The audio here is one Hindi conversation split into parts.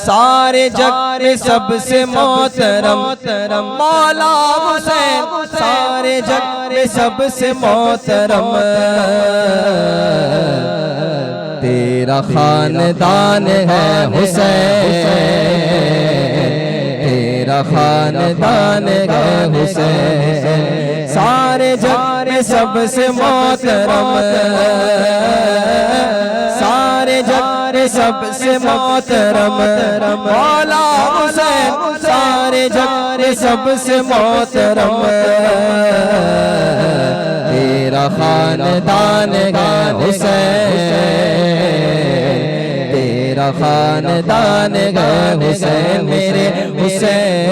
सारे जग में सबसे मोहतरम मौला हुसैन, सारे जग में सबसे मोहतरम तेरा खानदान है हुसैन, तेरा खानदान है हुसैन, सारे जग में सबसे मोहतरम, सारे जग में सबसे मोहतरम मौला हुसैन, सारे जग में सबसे मोहतरम तेरा खानदान है हुसैन, तेरा खानदान है हुसैन, मेरे हुसैन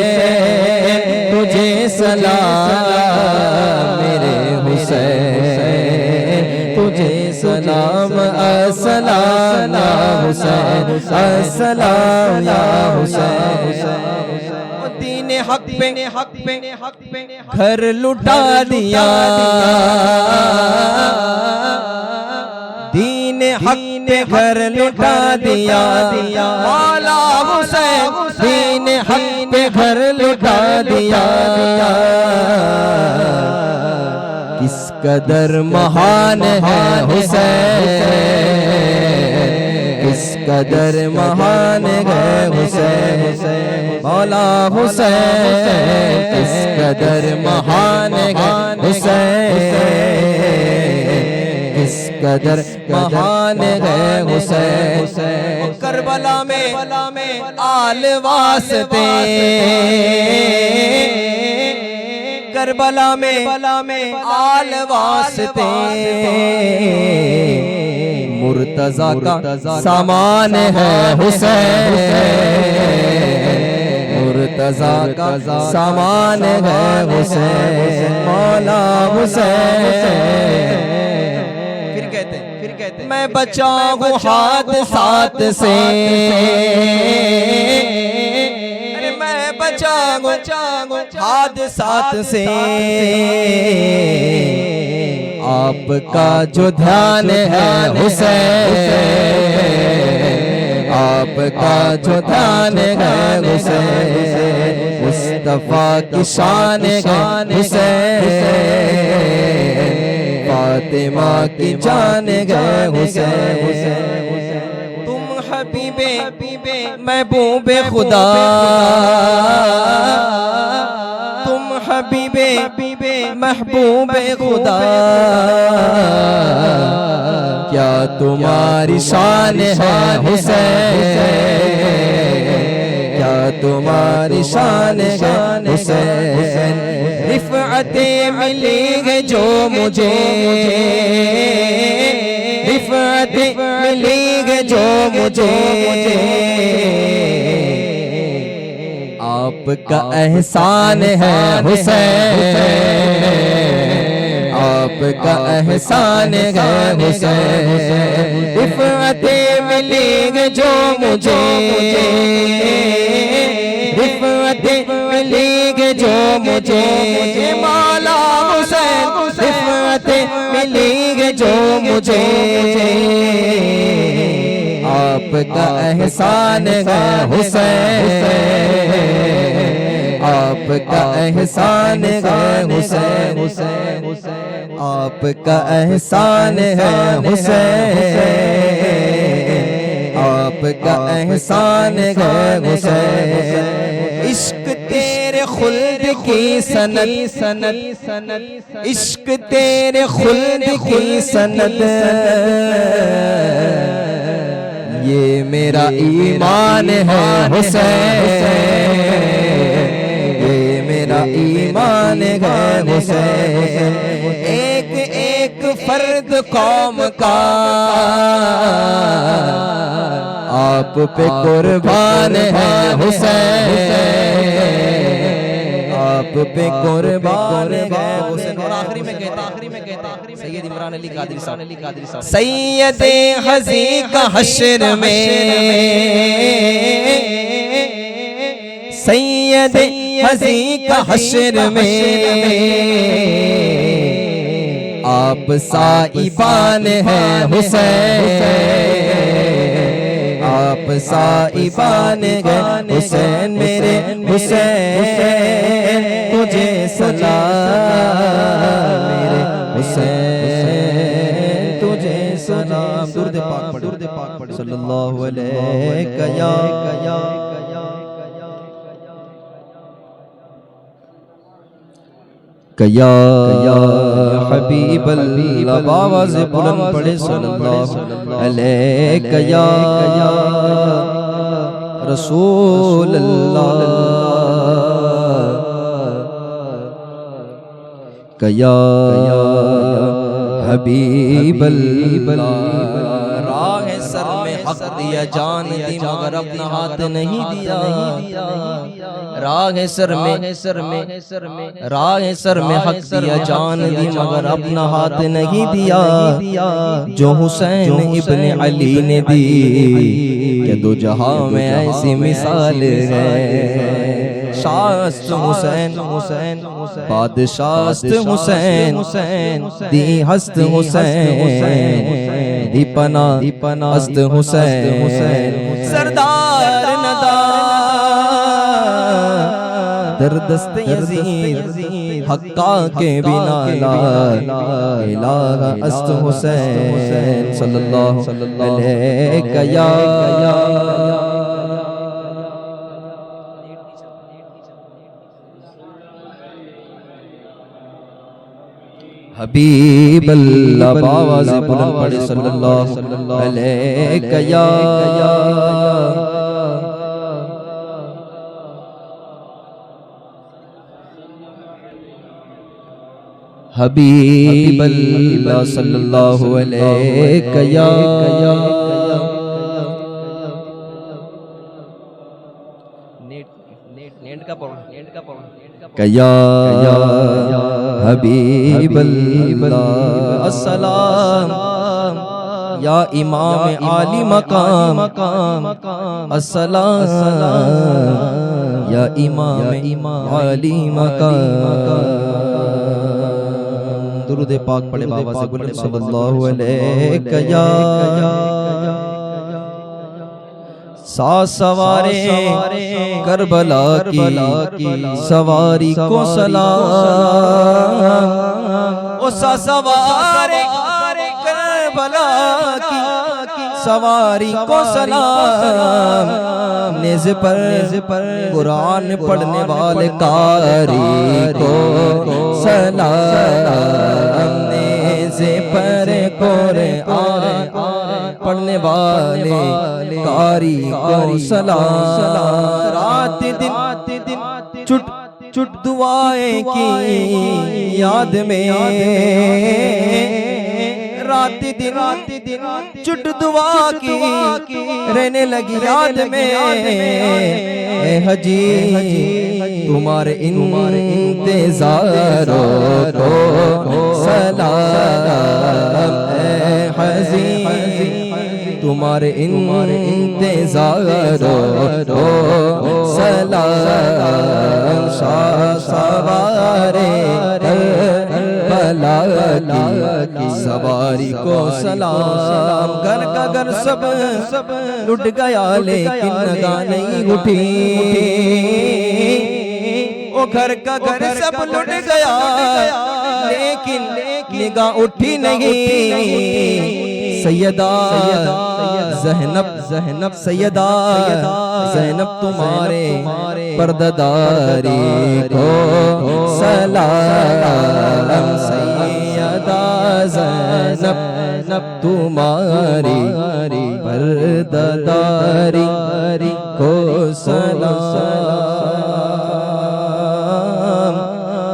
तुझे सलाम, मेरे हुसैन तुझे सलाम, अस्सलाम या हुसैन, अस्सलाम या हुसैन। दीन हक पे घर लुटा दिया, दीन हक पे घर लुटा दिया, मौला हुसैन दीन हक पे घर लुटा दिया, किस कदर महान है हुसैन, किस कदर महान है हुसैन, मौला हुसैन किस कदर महान है हुसैन, किस कदर महान है हुसैन। करबला में आल वास्ते, करबला में आल वास्ते मुर्तजा का सामान है हुसैन, मुर्तजा का सामान है हुसैन, मौला हुसैन। फिर कहते मैं बचा हूँ हादसात से, अरे मैं बचा हूँ हादसात से, आपका जो ध्यान है हुसैन, आपका जो ध्यान है हुसैन, मुस्तफा की शान है हुसैन, फातिमा की जान है हुसैन। तुम हबीबे महबूबे खुदा, तुम हबीबे महबूबे खुदा, क्या तुम्हारी शान है हुसैन, क्या तुम्हारी शान है हुसैन। रिफ़अतें मिली है जो मुझे, रिफ़अतें मिली है जो मुझे, आपका एहसान है हुसैन, आपका एहसान है हुसैन। रिफ़अतें मिली है जो मुझे, रिफ़अतें मिली है जो मुझे, मौला हुसैन रिफ़अतें मिली है जो मुझे, आपका एहसान है हुसैन, आपका एहसान है हुसैन, आपका एहसान है हुसैन, आपका एहसान है हुसैन। इश्क तेरे खुल्द की सनद, इश्क तेरे खुल्द की सनद, ये मेरा ईमान है हुसैन, ये मेरा ईमान है हुसैन। एक एक फर्द कौम का आप पे कुर्बान है हुसैन, आप पे कुर्बान है हुसैन। और आखिरी में कहता सैयद इमरान अली कादरी साहब, सैयद हज़ी का हश्र में, सैयद हज़ी का हश्र में आप साइबान है हुसैन, आप साहिबान गए हुसैन मेरे हुसैन तुझे सलाम मेरे हुसैन तुझे सलाम। दुरूद पाक पढ़ो सल्लल्लाहु अलैहि कया हबीबल्लाह आवाज़ बुलंद पढ़े सल्लल्लाहु अलैहि कया रसूल अल्लाह कया हबीबल्लाह। राह सर में हक दिया जान दी मगर अपना हाथ नहीं दिया। राह सर में हक दिया जान दी मगर अपना हाथ नहीं दिया। जो हुसैन इब्न अली ने दी कि दो जहां में ऐसी मिसाल है। शास्त हुसैन बादशास्त हुसैन दी हस्त हुसैन दीपना हस्त हुसैन सरदार नदा दरदस्त यजीद हक्का के बिना ला इलाहा अस्त हुसैन सल्लल्लाहु अलैहि कया हबीबल्लाह आवाज़ बुलंद पढ़े सल्लल्लाहु अलैहि कया हबीबल्लाह सल्लल्लाहु अलैहि कया नेट का कया हबीबल्लाह अस्सलाम या इमाम आली मकाम अस्सलाम या इमाम आली मकाम। दुरूद पाक पढ़े बाबा से बोले सल्लल्लाहु अलैहि कया सा सवारे करबला की सवारी को सलाम। ओ सा सवारे करबला की सवारी को सलाम। नेज़ पर कुरान पढ़ने वाले कारी को सलाम। नेज़ पर कुरान पढ़ने वाले कारी को सलाम। रात दिन चुट चुट दुआएं की याद में रात दिन चुट दुआ की रहने लगी याद में। ए हजी तुम्हारे इंतज़ारों को सलाम। ए हजी तुम्हारे इंतज़ारों को सलाम। सवारे की सवारी को सलाम। घर का घर सब लुट गया लेकिन निगाह नहीं उठी। ओ घर का घर सब लुट गया लेकिन निगाह उठी नहीं। सैयदा ज़ैनब सैयदा ज़ैनब तुम्हारे पर्दादारी को सलाम। सैयदा ज़ैनब तुम्हारी पर्दादारी को सलाम।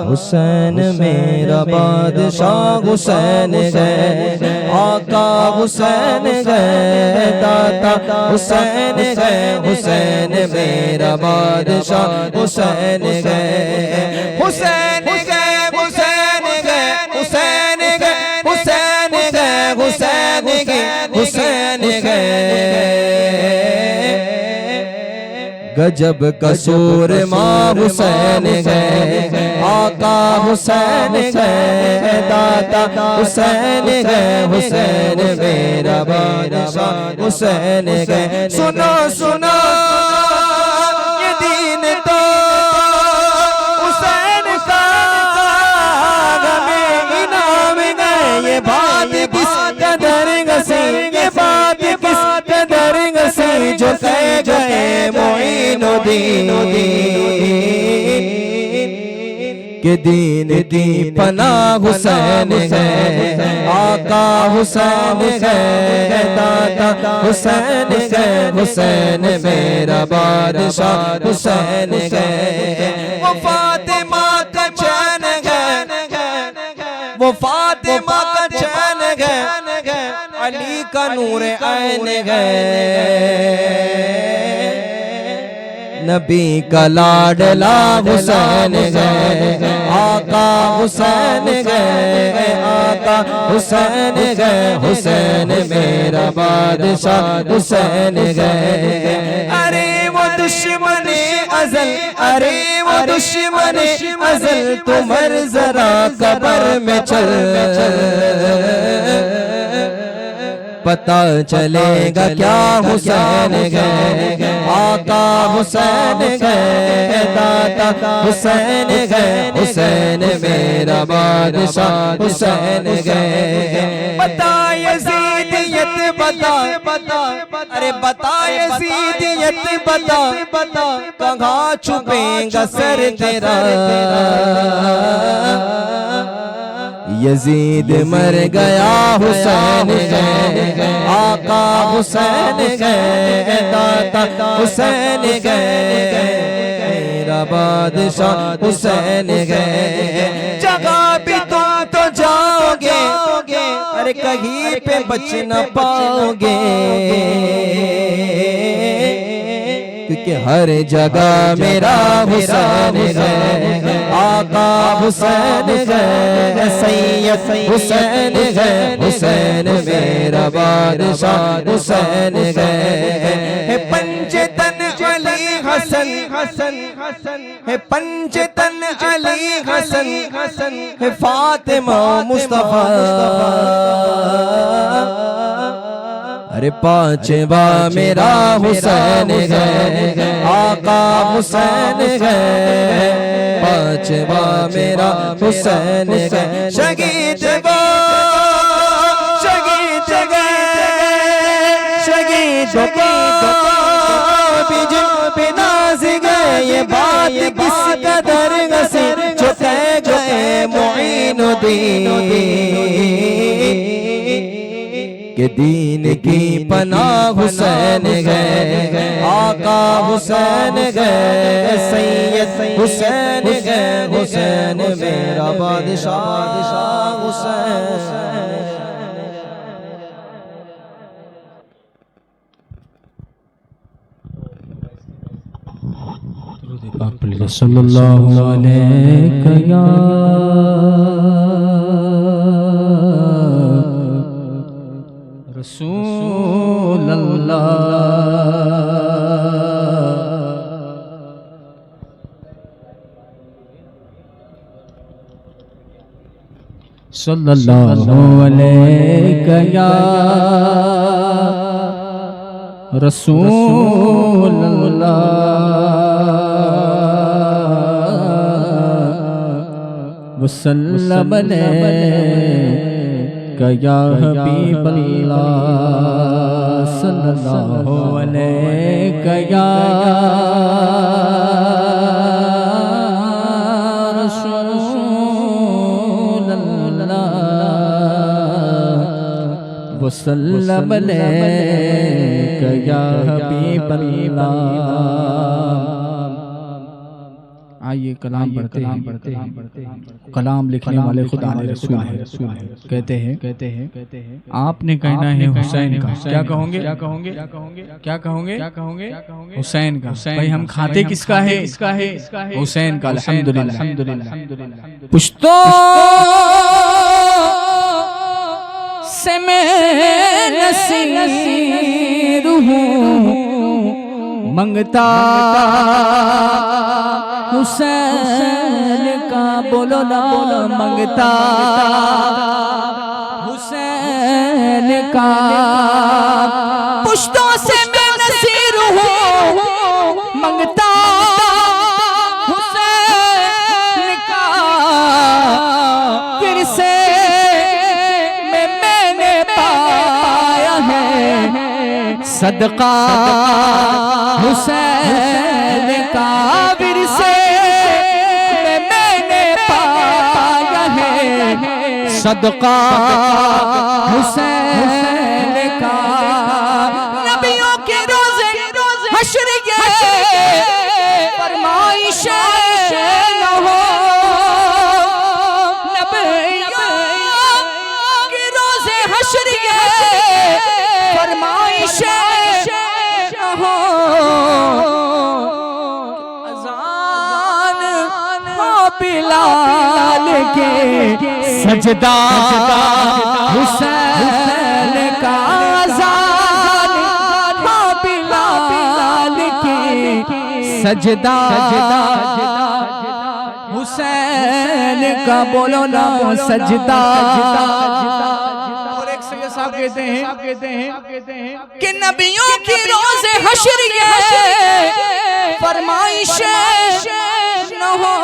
हुसैन मेरा बादशाह हुसैन गए आका हुसैन गए दाता हुसैन गए। हुसैन मेरा बादशाह हुसैन गए हुसैन गए हुसैन गए हुसैन गए हुसैन गए हुसैन गए हुसैन गए। गजब कसूर माँ हुसैन गए, आका हुसैन गए, दादा हुसैन गए, हुसैन मेरा बादशाह हुसैन गए। सुनो सुनो ये दीन तो हुसैन का हमें इनाम गए। ये बात किस कदर गसी, ये बात किस कदर गसी जो कह गए मोइनुद्दीन के दीन की पनाह हुसैन है, आका हुसैन है, दादा हुसैन है, हुसैन मेरा बादशाह हुसैन है। वो फातिमा का चैन है, वो फातिमा का चैन है, अली का नूर ऐन है, नबी का लाडला हुसैन है, आका हुसैन है, आका हुसैन है, हुसैन मेरा बादशाह हुसैन है। अरे वो दुश्मने अज़ल, अरे वो दुश्मने अज़ल, तू मर जरा कब्र में चल, पता चलेगा क्या हुसैन है, आका हुसैन है, दादा हुसैन है, हुसैन मेरा बादशाह हुसैन है। बता यज़ीदियत बता, अरे बता यज़ीदियत बता, कहाँ छुपेगा सर तेरा। यजीद मर गया हुसैन है, आका हुसैन है, दादा हुसैन है, मेरा बादशाह हुसैन है। जगह भी तुम तो जाओगे, अरे कहीं पे बच न पाओगे, क्योंकि हर जगह मेरा हुसैन है, आका हुसैन है, सैयद हुसैन है, हुसैन मेरा बादशाह हुसैन है। पंचतन अली हसन, है पंचतन अली हसन, है फातिमा मुस्तफा, अरे पांचवा मेरा हुसैन है, आका हुसैन है, पांचवा मेरा हुसैन है। शहीद वो शहीद गए, शहीद भी नाज गए, ये बात किस कदर गसी जो कह गए मोइनुद्दीन के दीन की पनाह हुसैन है, आका हुसैन है, सैयद हुसैन है, हुसैन मेरा बादशाह हुसैन। सल्लल्लाहु अलैहि या रसूल अल्लाह, सल्लल्लाहु अलैहि या रसूल अल्लाह, वसल्लम अलैका या हबीब अल्लाह, सल्लल्लाहु अलैका या रसूल अल्लाह, वसल्लम अलैका या हबीब अल्लाह। आइए कलाम पढ़ते हैं। कलाम लिखने वाले खुदा ने रसूल है। कहते हैं आपने कहना है हुसैन का, क्या कहोगे, क्या कहोगे, क्या कहोगे, क्या कहोगे, हुसैन का। भाई हम खाते किसका है, इसका है हुसैन का। अल्हम्दुलिल्लाह, अल्हम्दुलिल्लाह। पुश्तो से मैं नसीर हूँ, मंगता हुसैन का, बोलो ना मंगता हुसैन का। पुश्तों से मैं नसीर हूँ, मंगता हुसैन का। फिर से मैंने पाया है सदका हुसैन का। फिर से मैंने पाया है सदका हुसैन का। नबियों के रोज़े हश्र ये फरमाइश न हो, नबियों के रोज़े हश्र ये फरमाइश न हो। अज़ान हो बिलाल के, सजदा हुसैन का। अज़ान हो बिलाल के, सजदा हुसैन का। बोलो ना सजदा। और एक सैयद साहब कहते हैं कि नबियों की रोज़े हश्र ये फरमाइश न हो,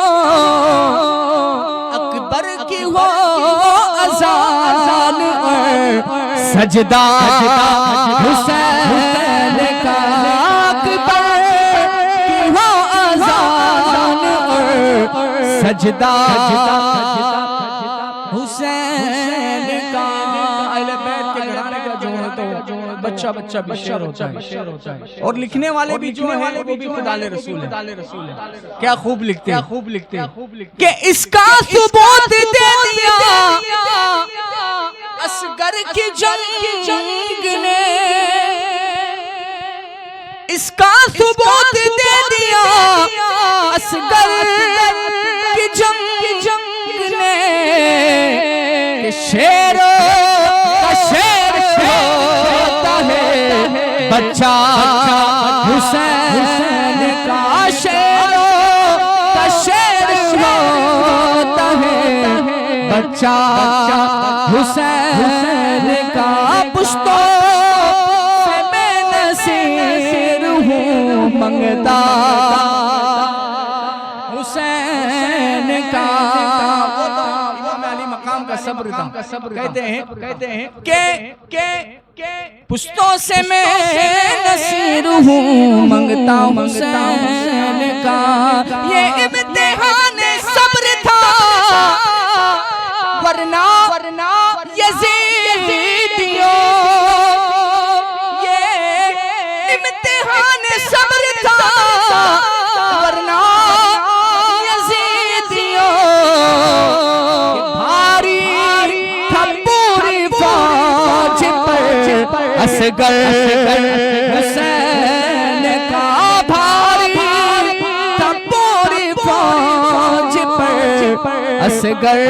अकबर की हो अज़ान सजदा हुसैन का। अकबर की हो अज़ान सजदा हुसैन का। अहले बैत के घराने का जो है तो बच्चा बच्चा भी शेर होता है, और लिखने वाले भी जो है वो भी खुदाले रसूल है। क्या खूब लिखते हैं कि इसका सुबूत दे दिया असगर की जंग ने। इसका सुबूत दे दिया असगर की जंग ने। शेर का शेर होता है बच्चा हुसैन का। शेर का शेर होता है बच्चा हुसैन का। पुश्तों से मैं नसीर हूँ, मंगता हुसैन का। इमाम अली मकाम का सब्र था। कहते हैं के पुश्तों से मैं नसीर हूँ, मंगता हुसैन का। ये इम्तिहान सब्र था, वरना यज़ीदियों। ये इम्तिहान सब्र था, वरना यज़ीदियों। भारी था पूरी फौज पर असगर हुसैन का। भारी था पूरी फौज पर असगर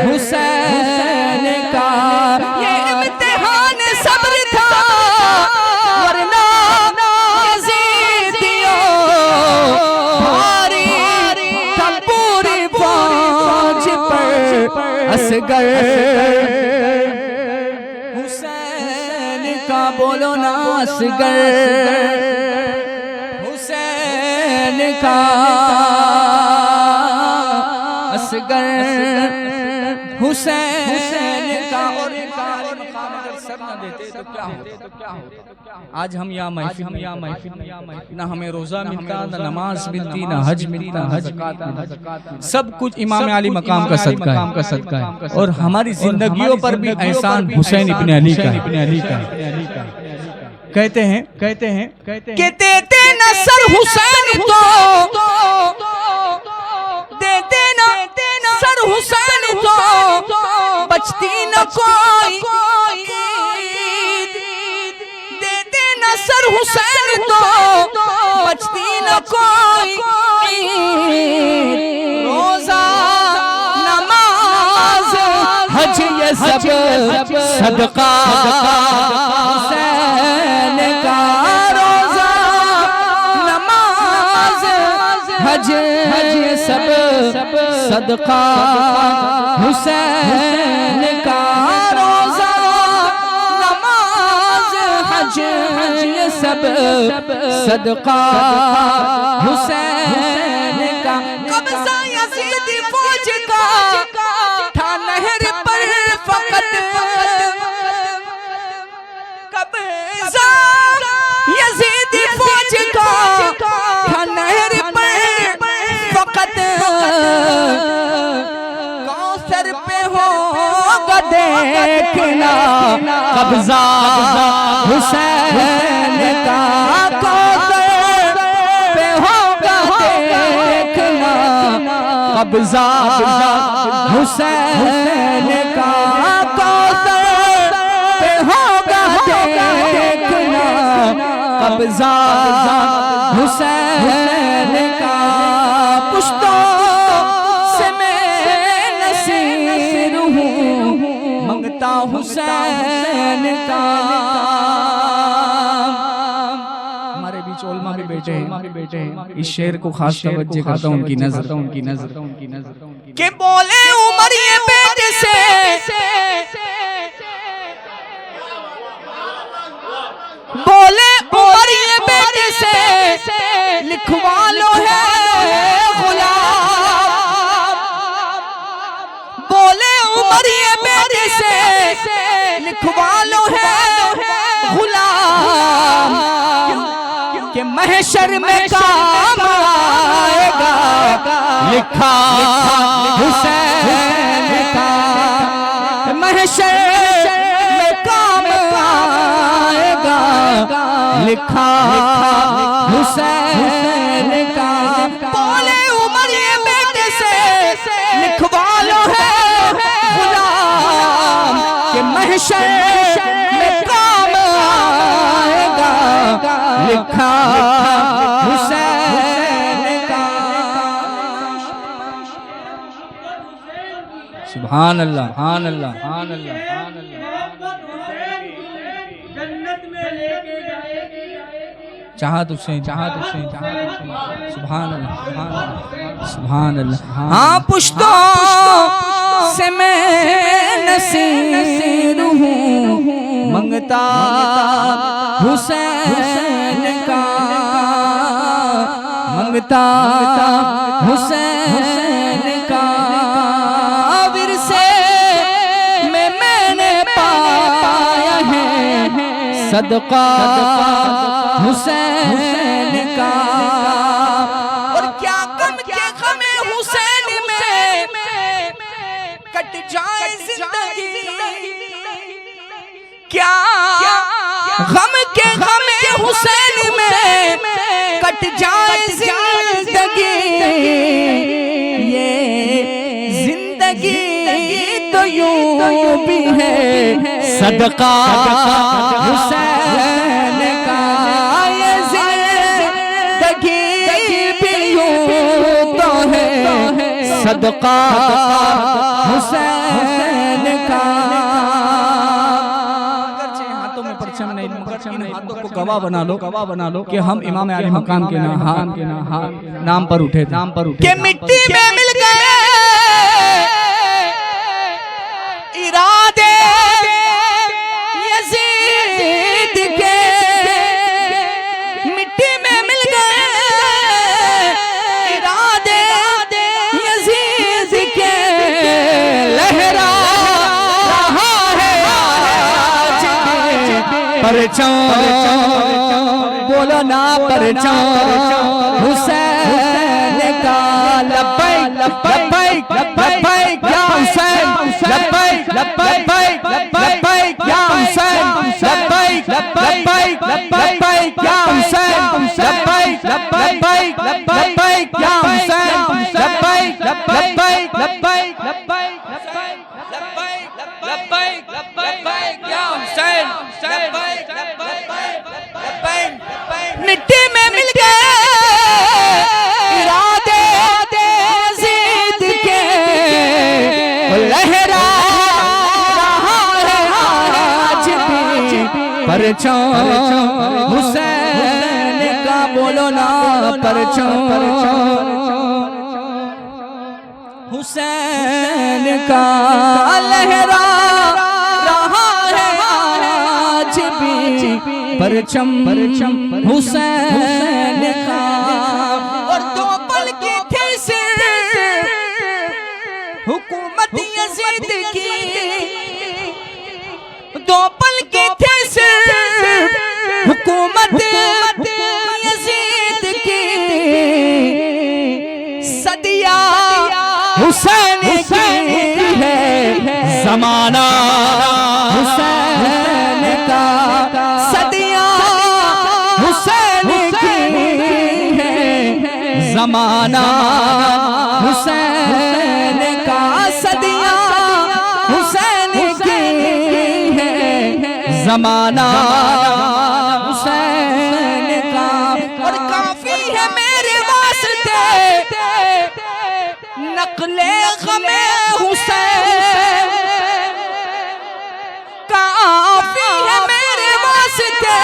हुसैन का। ये इम्तिहान सब्र था, वरना यज़ीदियों। भारी था पूरी फौज पर असगर हुसैन का। बोलो ना असगर हुसैन का। असगर हुसैन का। और सर न देते तो क्या हो। आज हम यहाँ महफिल, ना हमें रोजा मिलता, ना नमाज मिलती, ना हज मिलता, ज़कात, सब कुछ इमाम अली मकाम का सदका है। और हमारी जिंदगियों पर भी एहसान हुसैन इब्न अली का। कहते हैं कि देते न सर हुसैन को, देते न सर हुसैन को, बचती न कोई। देते न सर हुसैन को, बचती न कोई। रोजा नमाज हज ये सब सदका हुसैन का। रोजा हज ये सब सदका हुसैन का, रोजा नमाज हज ये सब सदका हुसैन का। कब्जा यजीदी फौज का था नहर पर फकत, कब्जा यजीदी फौज का था नहर पर फकत, कौसर पे होगा देखना कब्जा हुसैन का, कौसर पे होगा देखना कब्जा हुसैन का, कौसर पे होगा देखना कब्जा हुसैन का। पुश्तों से मैं नसीर हूँ मंगता हुसैन का। हमारे बीच उलमा भी बैठे हैं, इस शेर को खास तवज्जो करता हूँ उनकी नजर के बोले उमर ये बेटे से बोले उमर ये बेटे से लिखवा लो है गुलाम, बोले उमर ये बेटे से लिखवा लो है गुलाम, कि महशर में काम आएगा लिखा हुसैन का, महशर में काम आएगा लिखा हुसैन का। बोले उमर ये बेटे से लिखवा लो है गुलाम, कि महशर में काम आएगा लिखा हुसैन का। सुभान अल्लाह, सुभान अल्लाह, सुभान अल्लाह, सुभान अल्लाह। जन्नत में लेके जाएगी चाहत हुसैन, चाहत हुसैन, चाहत हुसैन। सुभान अल्लाह, सुभान अल्लाह, सुभान अल्लाह। हाँ पुश्तों से मैं नसीर हूँ मंगता हुसैन का, मंगता हुसैन का। विरसे में मैंने पाया है सदका हुसैन का, और क्या गम के गमे हुसैन में कट जाए जिंदगी, क्या गम के गमे हुसैन में कट जाए जिंदगी, ये जिंदगी तो यूं भी है सदका हुसैन का, ये जिंदगी भी यूं तो है सदका हुसैन का। हाथों में परचम नहीं, हाथों को गवाह बना लो कि हम इमाम आले मकाम के नाम पर उठे, कि मिट्टी में मिल गए इरादे यजीद के, मिट्टी में मिल गए इरादे यजीद के, लहरा रहा है आज परचम, बोलो ना परचम हुसैन का। लब्बैक लब्बैक लब्बैक या हुसैन, लब्बैक लब्बैक लब्बैक या हुसैन, लब्बैक लब्बैक लब्बैक या हुसैन, लब्बैक लब्बैक लब्बैक या हुसैन, लब्बैक लब्बैक लब्बैक लब्बैक लब्बैक या हुसैन, लब्बैक लब्बैक। मिट्टी में मिल गए इरादे यजीद के, लहरा रहा है आज भी परचम हुसैन का, बोलो ना परचम हुसैन का लहरा रहा है आज भी परचम हुसैन का। और दो पल की थी सिर्फ हुकूमत यजीद की, दो पल की थी सिर्फ हुकूमत यजीद की, सदिया हुसैन की है ज़माना हुसैन का, सदिया हुसैन की है ज़माना हुसैन का, सदिया हुसैन की है ज़माना हुसैन का। और काफी है मेरे वास्ते नक़ले ग़मे हुसैन, काफी है मेरे वास्ते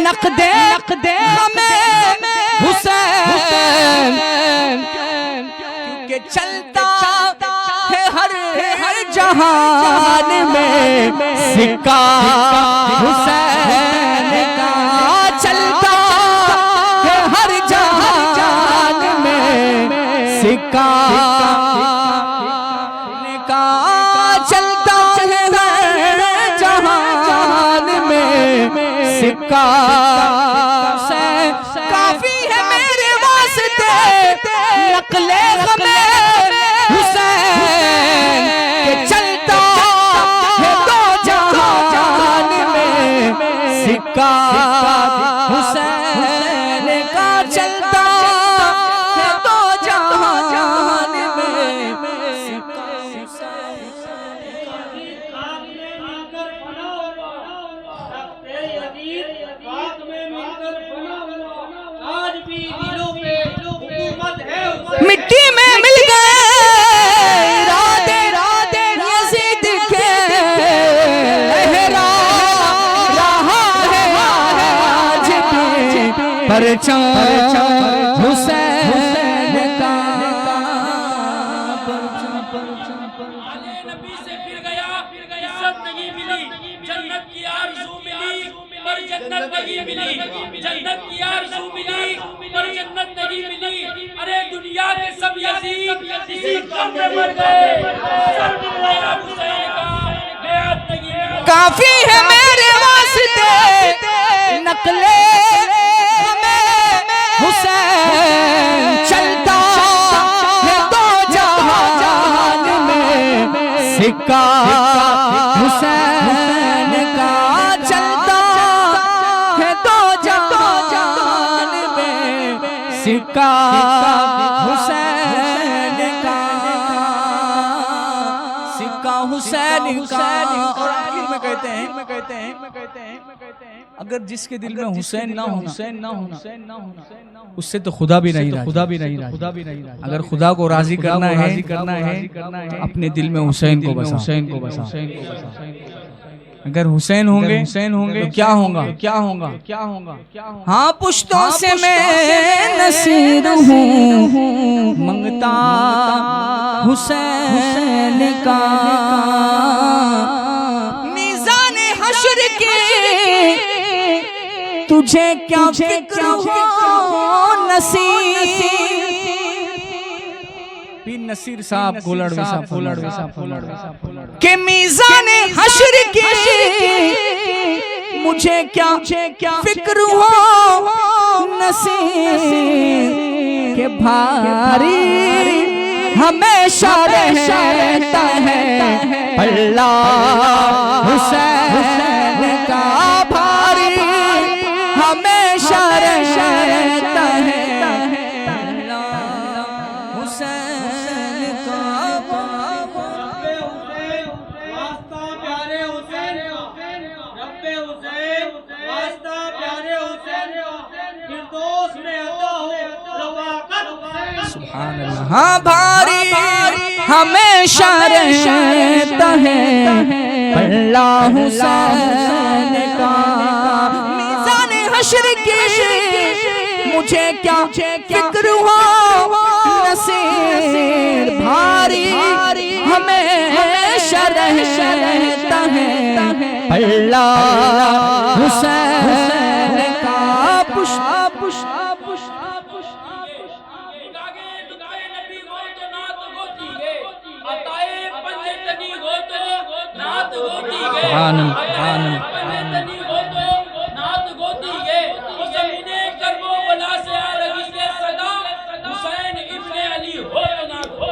नक़दे ग़मे हुसैन, क्योंकि चलता है हर जहान में सिक्का हुसैन का, चलता है हर जहान में सिक्का का, चलता है हर जहान में सिक्का। काफी है मेरे वास्ते नक़ले ग़मे हुसैन के, चलता है दो जहान में सिक्का हुसैन का, चलता है दो जहान में सिक्का मिट्टी में मिल गए इरादे यजीद के, लहरा रहा है आज भी परचम हुसैन का। नबी से फिर गया, इज्जत नहीं मिली, जन्नत की आरज़ू मिली पर जन्नत नहीं मिली, जन्नत की आरज़ू मिली पर जन्नत नहीं मिली। अरे दुनिया के सब यजीद इसी गम में मर गए, सर मिल गया हुसैन का, बेअत नहीं मिली। काफी है मेरे वास्ते नक़ले ग़मे हुसैन, चलता है दो जहान में सिक्का हुसैन का, चलता है दो जहान में सिक्का हुसैन का, सिक्का हुसैन का। और आखिर में कहते हैं अगर जिसके दिल में हुसैन ना होना उससे तो खुदा भी नहीं रहा। अगर खुदा को राजी करना है अपने दिल में हुसैन को बसा। अगर हुसैन होंगे तो क्या होगा? हाँ पुश्तों से मैं नसीर हूँ मंगता हुसैन का, मीज़ान हश्र की तुझे क्या फिक्र हो नसीर। पीर नसीर साहब गोलड़वे साहब के मीज़ान हश्र की मुझे क्या फिक्र हो नसीर के भारी हमेशा रहता है पल्ला हुसैन का, भारी हमेशा रहता है पल्ला हुसैन का। वास्ता प्यारे हुसैन, रब्बे हुसैन, वास्ता प्यारे हुसैन, फिरदौस में अता हो रवाक़त हुसैन। सुभान अल्लाह। हाँ भारी हमेशा रहता है पल्ला हुसैन का, मीज़ान हश्र की मुझे क्या फिक्र हो नसीर भारी हमेशा रहता है पल्ला हुसैन का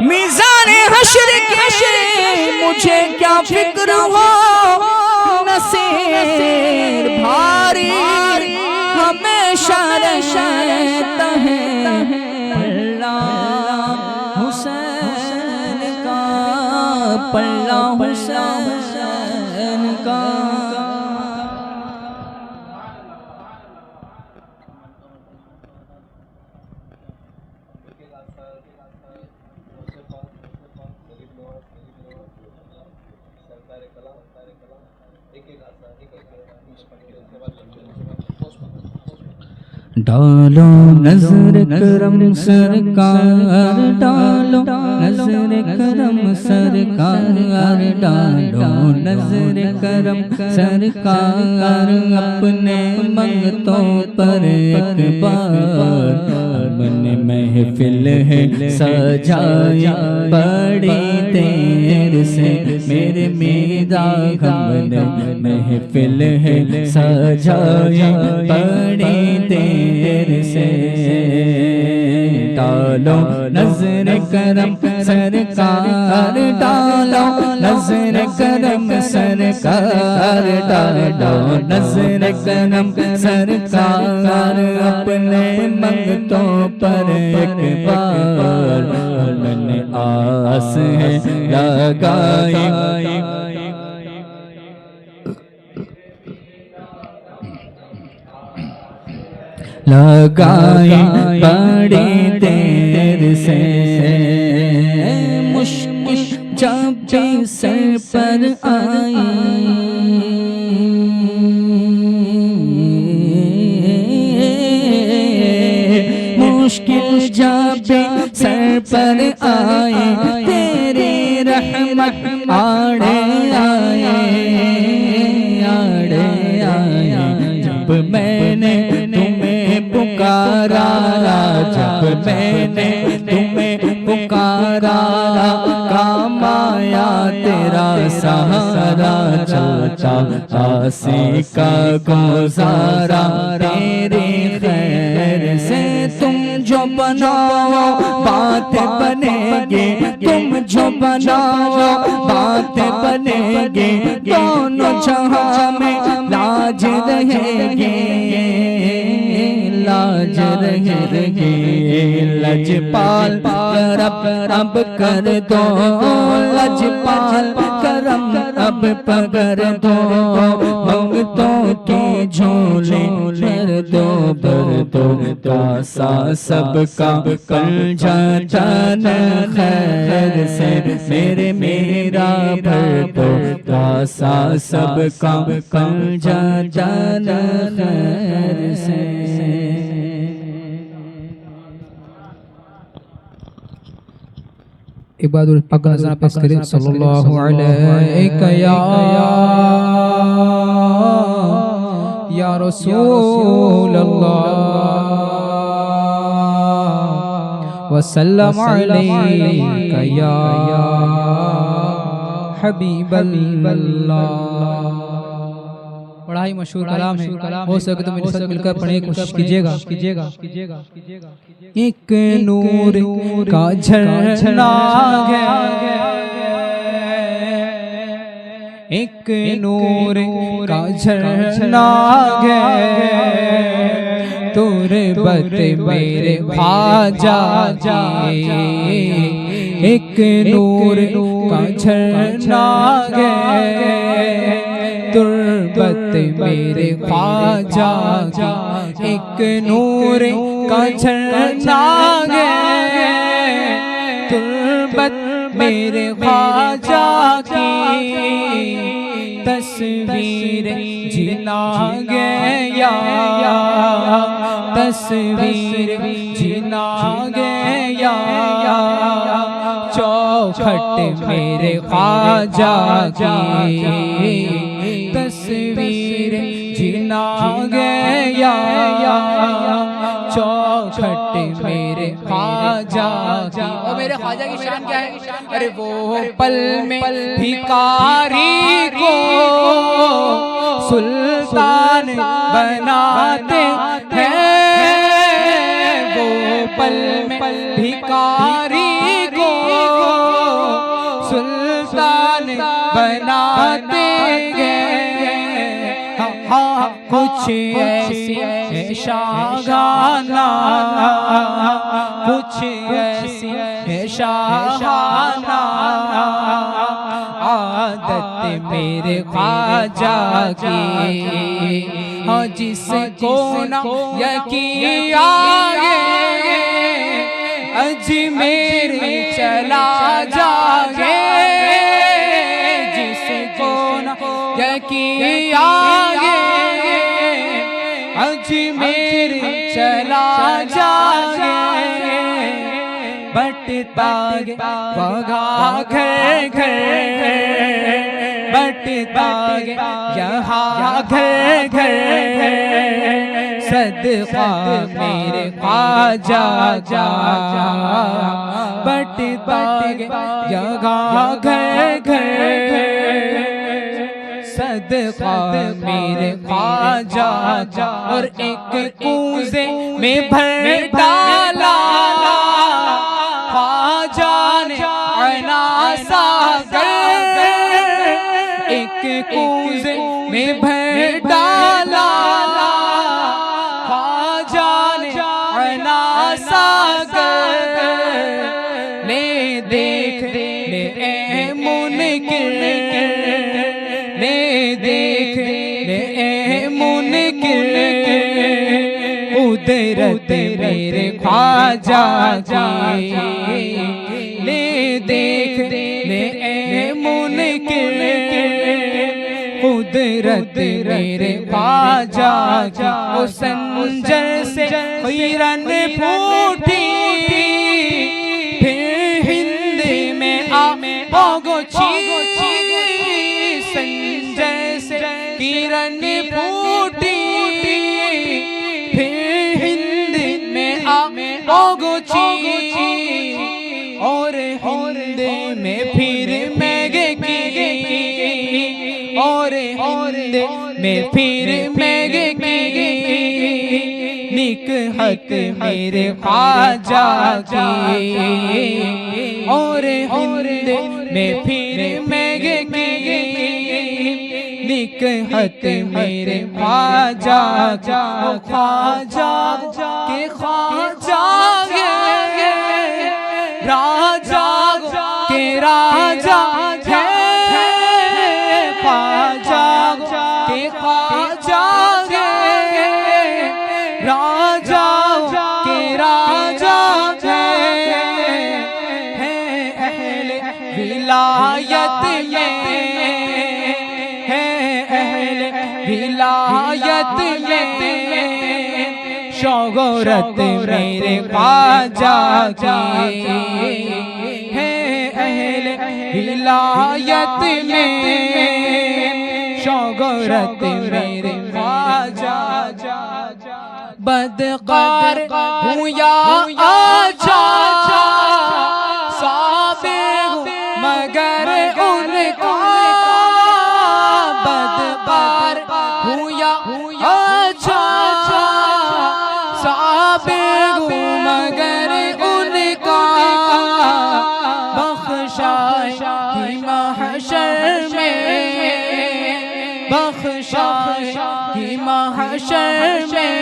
मीज़ान हश्र के मुझे क्या फिक्र हो नसीर भारी हमेशा रहता है पल्ला हुसैन का पल्ला हुसैन का डालो नजर करम सरकार डालो नजर करम सरकार डालो नजर करम सरकार अपने मंगतों पर एक बार मन महफिल है सजाई बड़ी देर से मेरे मीरा हमने महफिल है सजाई बड़ी देर से डालो नजर करम सरकार डालो नजर करम सरकार डालो नजर करम सरकार अपने मंगतों पर एक बार मैंने आस है लगाई लगाई बड़ी देर से मुश्किल जब सर पर आई मुश्किल जब सर पर आई तेरी रहमत आड़े आए जब मैंने पुकारा जब मैंने तुम्हें पुकारा काम आया तेरा सहारा चलता आसी का गुजारा तेरे खैर से तुम जो बनाओ बात बनेगी तुम जो बनाओ बात बनेगी दोनों जहां में लाज रहेगी लाज रहेगी लजपाल करम अब कर दो लजपाल करम अब पकड़ दो मंगतों की झोली भर दो कासा सबका कल जान खैर से मेरे मेरा भर दो कासा सबका कल जान खैर से एक बार पाक नज़र पेश करें सल्लल्लाहु अलैहि या रसूल अल्लाह वसल्लम अलैका या हबीब अल्लाह। बड़ा ही मशहूर कलाम है, हो सके तो मेरे साथ मिलकर पढ़ने की कोशिश कीजिएगा। एक नूर का झरना है, एक नूर का झरना है, तुरबत मेरे ख्वाजा जी। एक नूर का झरना है, तुरबत मेरे ख्वाजा की। एक नूर का झरना है, तुरबत मेरे ख्वाजा की। तस्वीर जिला गया, तस्वीर जीना गया चौखट मेरे ख्वाजा की तस्वीर जीना गया चौखट मेरे ख्वाजा की। और मेरे ख्वाजा की शान क्या है? अरे वो पल में भिखारी को सुल्तान बनाते हैं, वो पल में भिखारी को सुल्तान बनाते हैं। हाँ कुछ ऐसी शागाना, कुछ ऐसी शाहाना आदत मेरे ख्वाजा की। हाँ जिसको ना यकीन आगे अजमेर चला जागे, जिसको ना यकीन आगे अजमेर चला जागे। बटता बगा घर घर बटता यहाँ घर घर सदका मेरे ख्वाजा जा। बटता यहाँ घर घर सदका मेरे ख्वाजा जा। और एक कूजे में भर डाला ख्वाजा ने अना सागर, एक कूजे में भर डाला ख्वाजा ने अना सागर। ले देख ले ए मुनकिर, ले देख ले ए मुनकिर कुदरत मेरे ख्वाजा की। ले देख ले ए मुनकिर कुदरत मेरे ख्वाजा की। ओ संजर से हिरन फूटी फिर हिंद में आगो छी, संजर से किरण फूटी फिर हिंद में आगो छी। और हिंद में फिर मैगे की, और हिंद में फिर मैगे की निकहत मेरे ख्वाजा की। और हिंद में फिर मैगे की निकहत मेरे ख्वाजा जा। ख्वाजा के ख्वाजा राजा के राजा है, ख्वाजा के ख्वाजा राजा के राजा है। अहले विलायत में है, अहले विलायत में शोहरत मेरे ख्वाजा की है। अहले विलायत में शोहरत मेरे ख्वाजा। बदकार हूँ या अच्छा साबिर मगर उनका, बदकार हूँ या अच्छा साबिर मगर उनका। बख्शाई की महशर में, बख्शाई की महशर में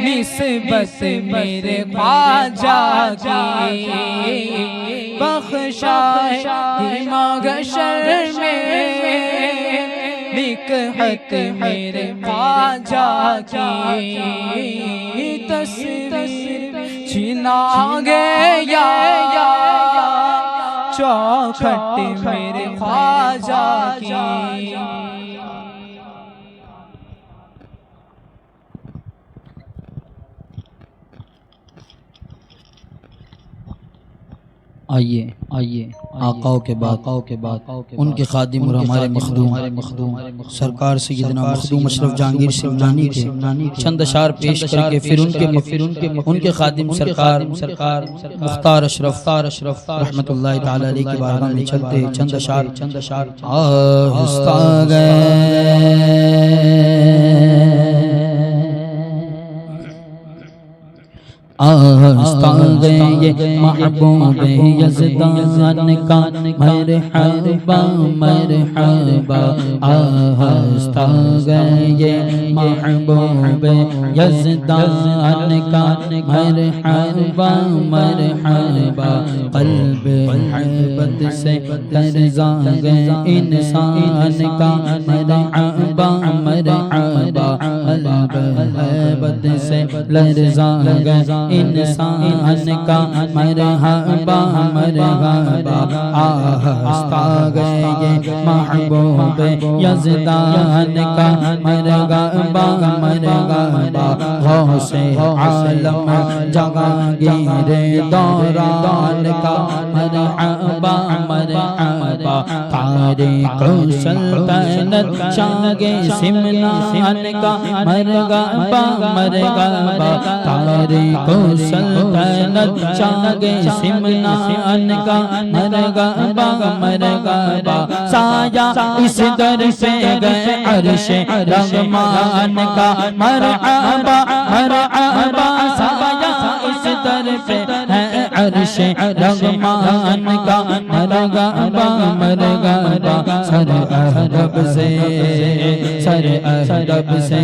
निस्बत मेरे ख्वाजा की। बख्शाई की महशर में निकहत मेरे ख्वाजा की। तस्वीर छिना गया चौखट मेरे ख्वाजा की। आइए आकाओं के बाद उनके खादिम और हमारे मखदूम सरकार सैयदना मखदूम अशरफ जहांगीर सिमनानी के चंद अशार पेश करके फिर उनके खादिम सरकार मुख्तार अशरफ रहमतुल्लाहि ताला अलैहि की बारगाह में चलते चंद अशार आहिस्ता गए आहिस्ता गए ये महबूब यज़दान का मरहबा मरहबा आहिस्ता गए ये महबूब यज़दान का मरहबा मरहबा क़ल्ब महबत से तरज़ा गए इंसान का मरहबा मरहबा क़ल्ब महबत से लरज़ा गए इंसान का मरहबा मरहबा आहिस्ता गए ये महबूब यज़दान का मरहबा मरहबा गौसे आलम जहांगीर दौरान का मरहबा मरहबा तारीख़ सल्तनत शागे सिमनान का मरहबा मरहबा तारीख़ सल्तनत शागे सिमनान का मरहबा मरहबा साया इस दर से गए अर्श रहमान का मरहबा मरहबा साया इस दर पे है अर्श रहमान का मरहबा मरहबा सर अहदब से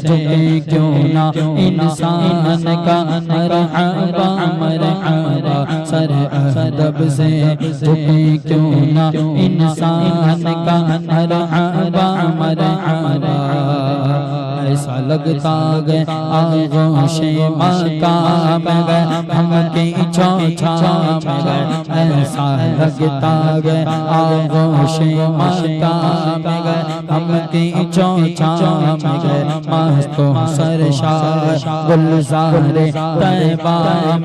झुके क्यों ना इंसान का मरहबा मरहबा सर अहदब से झुके क्यों ना इंसान का मरहबा मरहबा ऐसा लगता गए आगोशे मकाम गए हम की चौछा में गए ऐसा लगता गए आगोशे मकाम गए हम की चौछा में गए मस्तो सरशार गुलज़ारे तैबा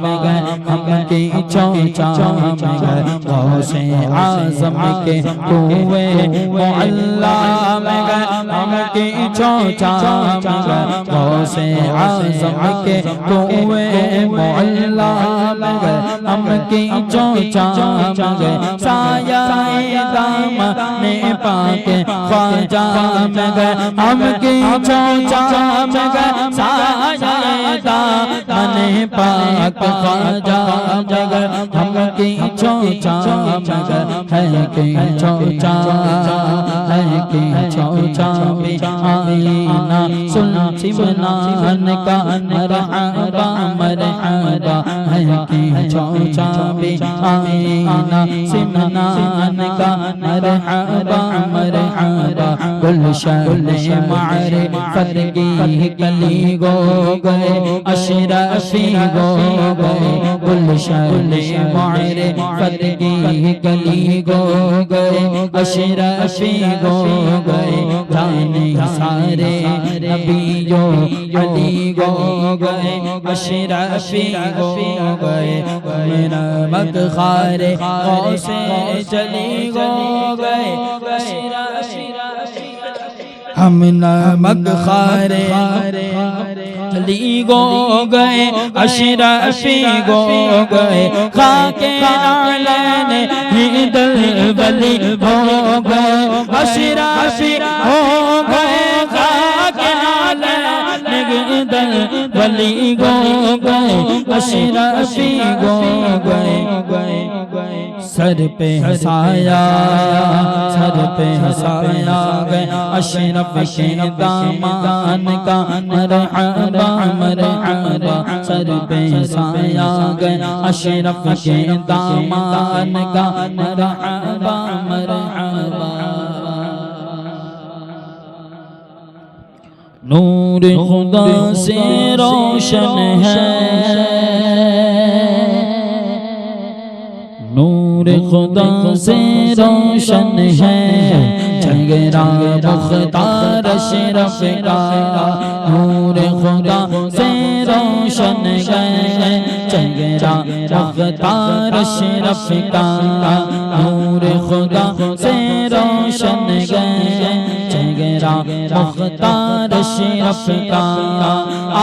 में गए हम की चौछा में गए गौसे आज़म के कुएं मुअल्ला में गए हम की चौछा गौसे आज़म के कुएं मुअल्ला में गए हम की चौछा में गए साया दामने पाके ख्वाजा में गए हम की चौछा में गए साया दामने पाक ख्वाजा में गए हम की चौछा में गए है की चौछा है की चौछा में आईना सुन सिमनान का मरहबा मरहबा है की चौछा में आईना सिमनान का मरहबा मरहबा गुलशन मारिफत की कली गो गए अशरफी गो गए गुलशन मारिफत की कली गो गए अशरफी गो गए जाने सारे नबियों अली गो गए अशरफी गो गए मेरा मक़ख़ारे गौसे चली गो गए हम नमक खारे चली गो गए अशरफी गो गए खाके नालन ही दल बली हो गए अशरफी हो गए खाके नालन ही दल बली गो गए अशरफी गो गए सर पे हसाया गए अशरफ के दामान का मरहबा मरहबा सर पे हसाया गए अशरफ के दामान का मरहबा मरहबा नूर खुदा से रोशन है नूर खुदा से रोशन है चेहरा मुख्तार अशरफ का नूर खुदा से रोशन है चेहरा मुख्तार अशरफ का नूर खुदा से रोशन गए चेहरा मुख्तार अशरफ का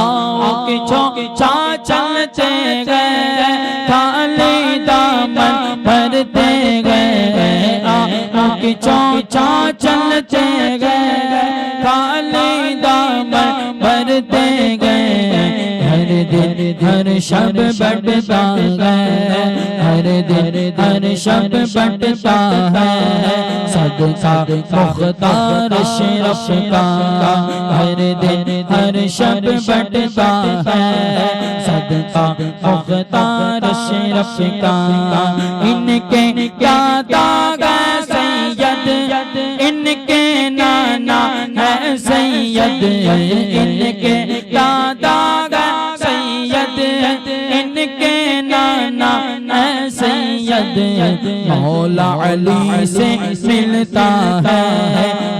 आओ कि चौचा चलते गए खाली दामन भरते गए आओ कि चौचा चलते गए खाली दामन भरते गए हर दिन हर शब बढ़ता है हर दिन हर शब बढ़ता है सदका मुख्तार अशरफ का हर दिन हर शब बढ़ता है सदका मुख्तार अशरफ का इनके क्या दाग है सैयद इनके नाना है सैयद इनके क्या दाग है सैयद इनके नाना है सैयद मौला अली से मिलता है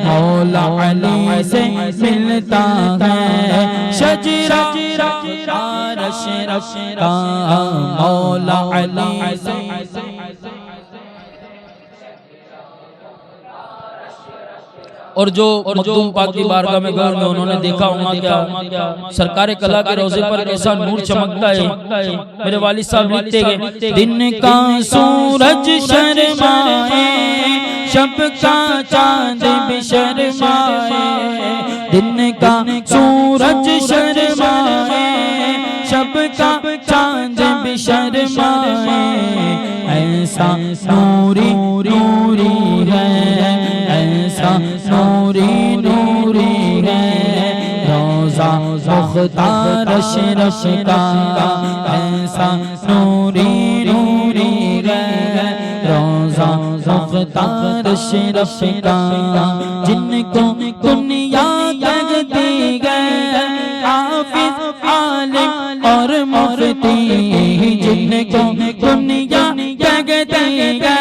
मौला अली से मिलता है शजरा अशरफ का मौला अली से और जो मखदूम पाक की बारगाह में गए उन्होंने देखा होगा क्या सरकार कला के रोजे पर कैसा नूर चमकता है। मेरे वालिद साहब लिखते हैं दिन का सूरज शर्माए शब का चांद भी शर्माए दिन का सूरज शर्माए शब का चांद भी शर्माए ऐसा नूरी नूरी है ऐसा नूरी नूरी है रोज़ा मुख्तार अशरफ का ऐसा नूरी नूरी है रोज़ा मुख्तार अशरफ का जिनको दुनिया कहती है हाफिज आलिम और मुफ्ती जिनको दुनिया कहती है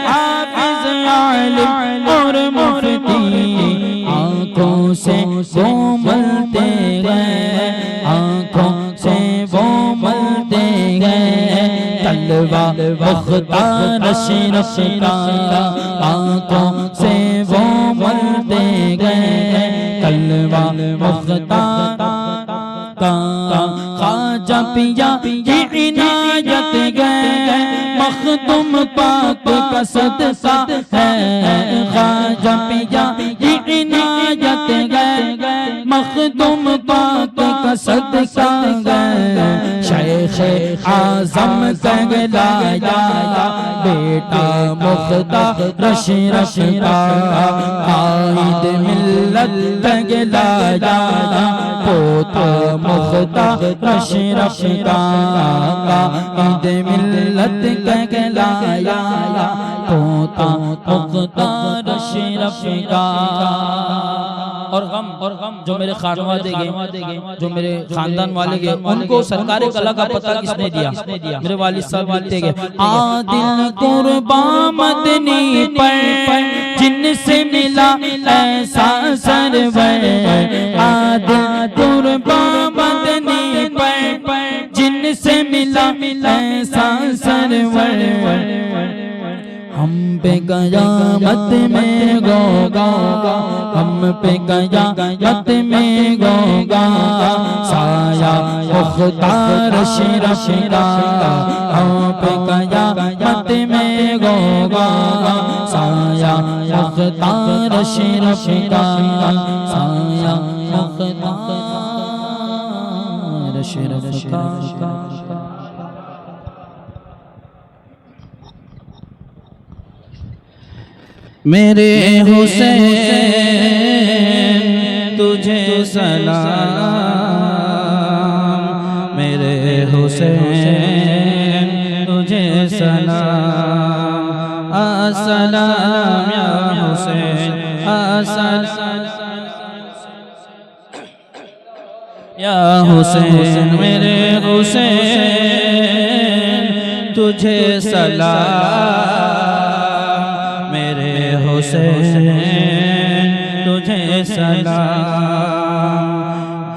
हाफिज आलिम और मुफ्ती आँखों से वो मलते गए आँखों से वो मलते गए तलवा मुख्तार अशरफ का आँखों से वो मलते गए तलवा मुख्तार का ख्वाजा पिया ये इनायत गए मखदूम पाक का सदका है ख्वाजा पिया ये इनायत गए मखदूम पाक का सदका गए शेख आज़म कहलाया बेटा मुख्तार अशरफ का कायद मिल्लत कहलाया पोता मुख्तार अशरफ का कायद मिल्लत कहलाया पोता मुख्तार अशरफ का और गम जो मेरे खानवादे गए जो मेरे खानदान वाले गए उनको सरकारी कला का पता किसने दिया मेरे वालिद साहब लिखते गए आदिल कुर्बान मदनी पर जिनसे मिला ऐसा सरवर आदिल कुर्बान मदनी पर जिनसे मिला ऐसा सरवर हम पे कयामत में गोगा हम पे कयामत में गोगा साया मुख्तार अशरफ का हम पे कयामत में गोगा साया मुख्तार अशरफ का साया मुख्तार अशरफ का मेरे हुसैन तुझे सलाम मेरे हुसैन तुझे सलाम अस्सलाम या हुसैन अस्सलाम या हुसैन मेरे हुसैन तुझे सलाम मेरे हुसैन तुझे सलाम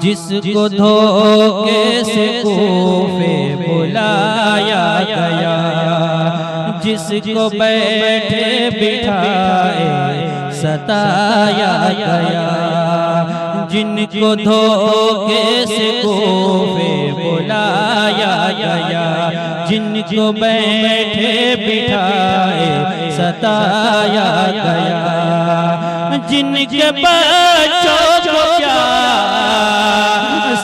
जिसको धोखे से कूफे बुलाया गया, जिसको बैठे बिठाए सताया गया, जिनको धोखे से कूफे बुलाया गया, जिनको बैठे बिठाए सताया गया, जिनके बच्चों को क्या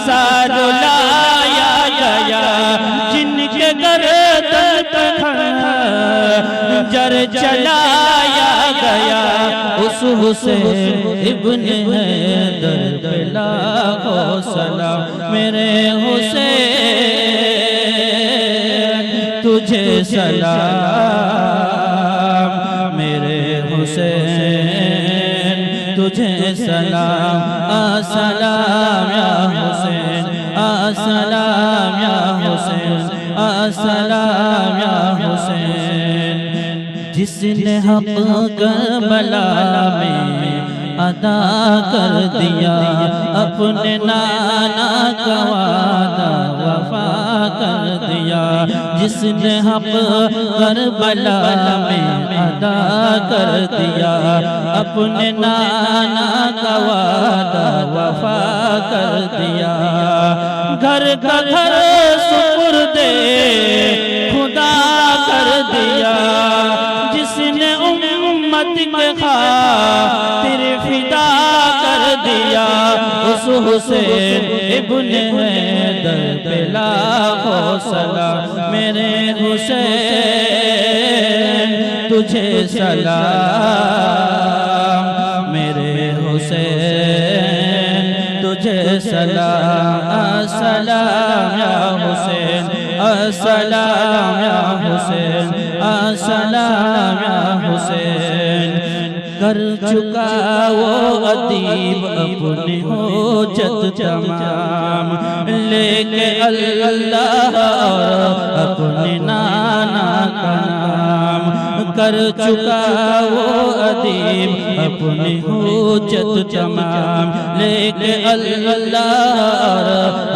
सारो लाया गया, जिनके गर्दन जर चलाया गया, उस हुसैन इब्ने हैदर पे लाखों सलाम। मेरे हुसैन तुझे सलाम, मेरे हुसैन तुझे सलाम। अस्सलाम या हुसैन, अस्सलाम या हुसैन, अस्सलाम या हुसैन। जिसने हक़ करबला में अदा कर दिया, अपने नाना का वादा वफा कर दिया, जिसने हक़ करबला में अदा कर दिया, अपने नाना का वादा वफा कर दिया, घर का घर सुपुर्दे खुदा कर दिया, जिसने उम्मत के खातिर फिदा कर दिया, उस हुसैन इब्ने हैदर पे लाखों सलाम। मेरे हुसैन तुझे सलाम, मेरे हुसैन तुझे सलाम। अस्सलाम या हुसैन, अस्सलाम या हुसैन, अस्सलाम या हुसैन। कर चुका वो अदीब अपनी होजत तमाम, लेके अल्लाह और अपने नाना का नाम। कर चुका वो अदीब अपनी होजत तमाम, लेके अल्लाह और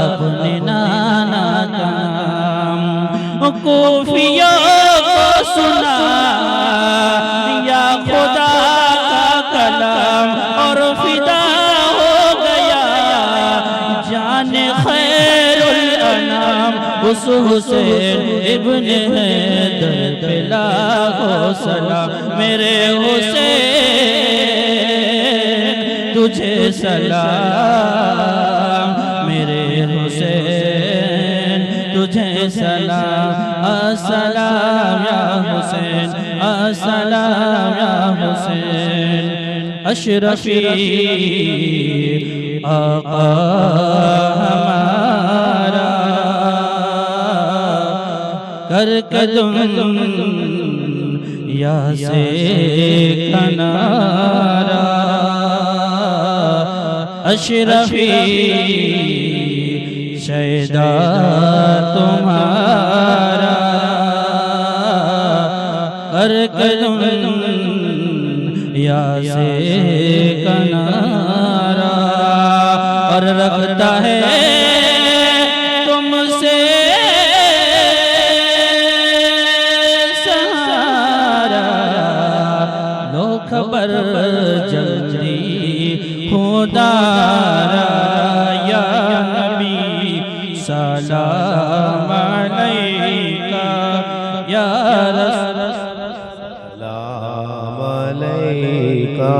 अपने नाना का नाम। कूफियों को सुना या खुदा का कलाम, और फिदा हो गया जाने खैरुल अनाम, उस हुसैन इब्ने हैदर पे लाखों सलाम। मेरे हुसैन तुझे सलाम, मेरे हुसैन तुझे सलाम। अस्सलाम या हुसैन, अस्सलाम या हुसैन। अशरफी आका हमारा कर कदम या से कनारा, अशरफी शैदा तुम्हारा कर कदम या से कनारा, और रखता है तुमसे सहारा। लो खबर जल्दी खुदारा, या नबी सलाम अलैका, या सलाम अलैका,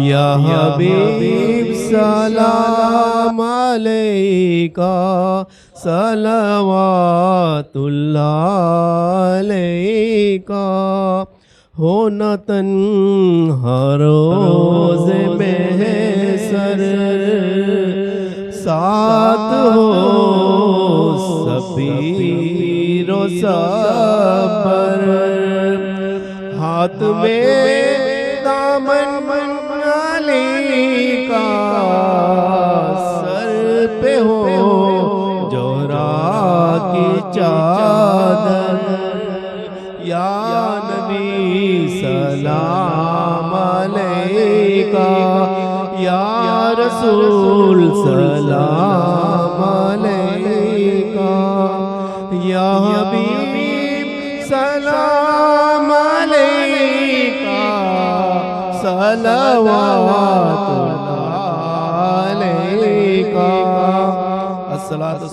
या हबीब सलाम अलैका, सलवातुल्लाह अलैका। हो न तन्हा रोज़ महशर, साथ हो सबीरो सबर, हाथ में दामन अली का, सर पे हो जोरा की चादर। या नबी सलाम अलैका, या रसूल रसूल सलाम अलैका, या हबीब सलाम अलैका, सलवातुल्लाह अलैका। अस्सलातु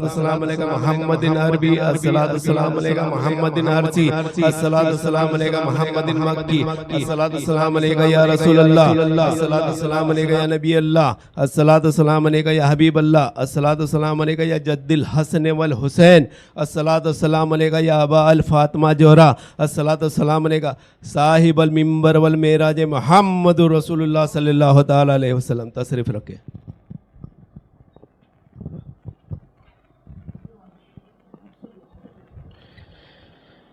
वस्सलाम अलैका मुहम्मदिन अरबी, अस्सलातु वस्सलाम अलैका मुहम्मदिन अरसी, अस्सलातु वस्सलाम अलैका मुहम्मदिन मक्की, अस्सलातु वस्सलाम अलैका या रसूल अल्लाह, अस्सलातु वस्सलाम अलैका या नबी अल्लाह, अस्सलातु वस्सलाम अलैका या हबीब अल्लाह, अस्सलातु वस्सलाम अलैका या जद्दिल हसन वल हुसैन, अस्सलातु वस्सलाम अलैका या अबा अल फातिमा जोहरा, अस्सलातु वस्सलाम अलैका साहिब अल मिंबर वल मेराज मुहम्मदुर रसूलुल्लाह सल्लल्लाहु तआला अलैहि वसल्लम। तशरीफ रखें।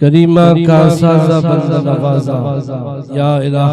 करीमा का साजा बंदा नवाजा या इलाह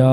या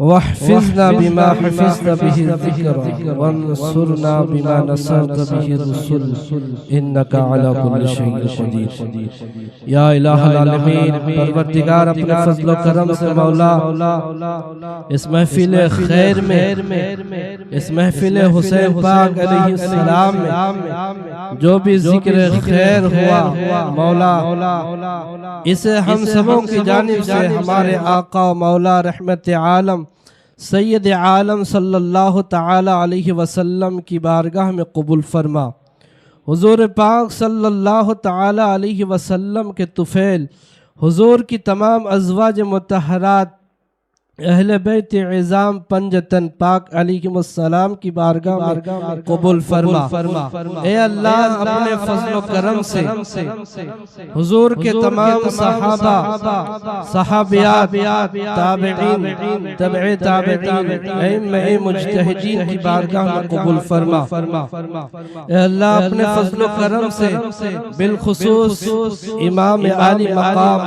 वहफिज़ना बिमा हफ़िज़्त बिही ज़िक्रा वंसुरना बिमा नसरत बिही रुसुल इन्नका अला कुल्लि शैइन क़दीर। या इलाहल आलमीन, परवरदिगार अपने फज़्ल व करम से मौला इस महफिल खैर में, इस महफिल हुसैन पाक अलैहिस्सलाम में जो भी जिक्र खैर हुआ मौला, इसे हम सबों की जानिब से हमारे आका व मौला रहमत आलम सैयद आलम सल्लल्लाहु ताला अलैहि वसल्लम की बारगाह में कबूल फरमा। हुजूर पाक सल्लल्लाहु ताला अलैहि वसल्लम के तुफैल, हुजूर की तमाम अज़वाज मुतहरात, अहले बैत इज़ाम पंजतन पाक अलैहिमुस्सलाम की बारगाह में कबूल फरमा। ए अल्लाह, अपने फज़्ल व करम से हुजूर के तमाम सहाबा, सहाबियात, ताबिईन, तबए ताबिईन, अइम्मे मुज्तहिदीन की बारगाह में कबूल फरमा। ए अल्लाह, अपने फज़्ल व करम से बिलखुसूस इमाम आली मकाम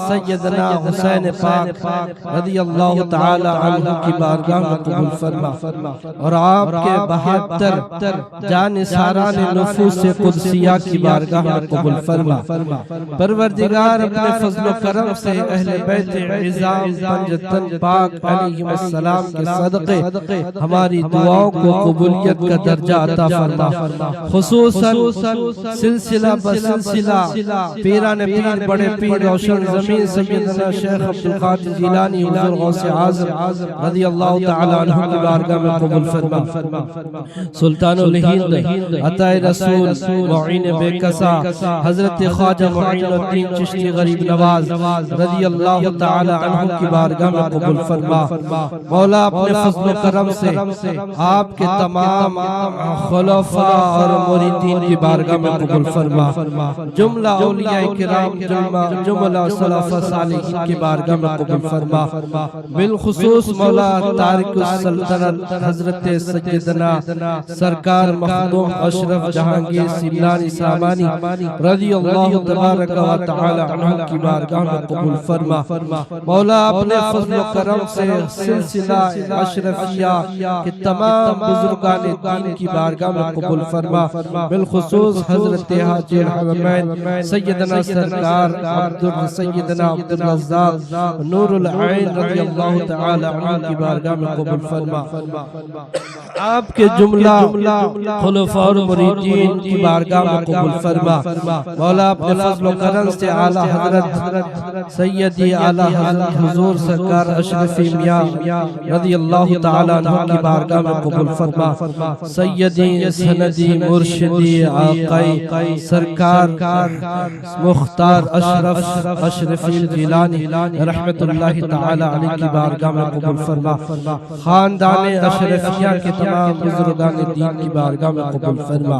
सैयदना हुसैन पाक रज़ियल्लाहु ताला अन्हु की बारगाह में कबूल फरमा और आपके 72 जानिसारान नफूस कुदसिया की बारगाह में कबूल फरमा। परवरदिगार, अपने फज़्ल व करम से अहले बैत इज़ाम पंजतन पाक अलैहिस्सलाम के सदक़े हमारी दुआओं को कबूलियत का दर्जा अता फरमा। खुसूसन सिलसिला बसिलसिला पीरान पीर, बड़े पीर रोशन ज़मीन सैयदना शेख अब्दुल कादिर जिलानी हुज़ूर गौसे आज़म रज़ियल्लाहु ताला अन्हु की बारगाह में कबूल फरमा। सुल्तानुल हिंद, अताए रसूल, मुईन बेकसा हज़रत ख्वाजा मुईनुद्दीन चिश्ती गरीब नवाज रज़ियल्लाहु ताला अन्हु की बारगाह में कबूल फरमा। मौला, अपने फज़्ल व करम से आपके तमाम खुलफा और मुरीदीन की बारगाह में कबूल फरमा। जुमला औलिया किराम, जुमला सलफ़ सालिहीन की बारगाह में कबूल फरमा। बिलखुसूस मौला तारिकुस सल्तनत हजरत सैयदना सरकार मखदूम अशरफ जहांगीर सिमलानी सामानी रज़ियल्लाहु तबारक व तआला अन्हु की बारगाह में कबूल फरमा। मौला, अपने फज़्ल व करम से सिलसिला अशरफिया के तमाम बुजुर्गान दीन की बारगाह में कबूल फरमा। बिलखुसूस हजरत हाजी हरमैन सैयदना सरकार सैयदना अब्दुल रज़्ज़ाक़ नूरुल ऐन रज़ियल्लाहु ताला अन्हु की बारगाह में कबूल फरमा। आपके जुमला खुलफा और मुरीदीन की बारगाह में कबूल फरमा। मौला, अपने फज़्ल व करम से आला हज़रत सैयदी आला हज़रत हुज़ूर सरकार अशरफी मियां रज़ियल्लाहु ताला अन्हु की बारगाह में कबूल फरमा। सैयदी सनदी मुर्शिदी आक़ाई सरकार मुख्तार अशरफ अशरफी जिलानी रहमतुल्लाहि ताला अलैहि की बारगाह में कबूल फरमा। खानदान अशरफिया के तमाम बुजुर्गान दीन की बारगाह में कबूल फरमा।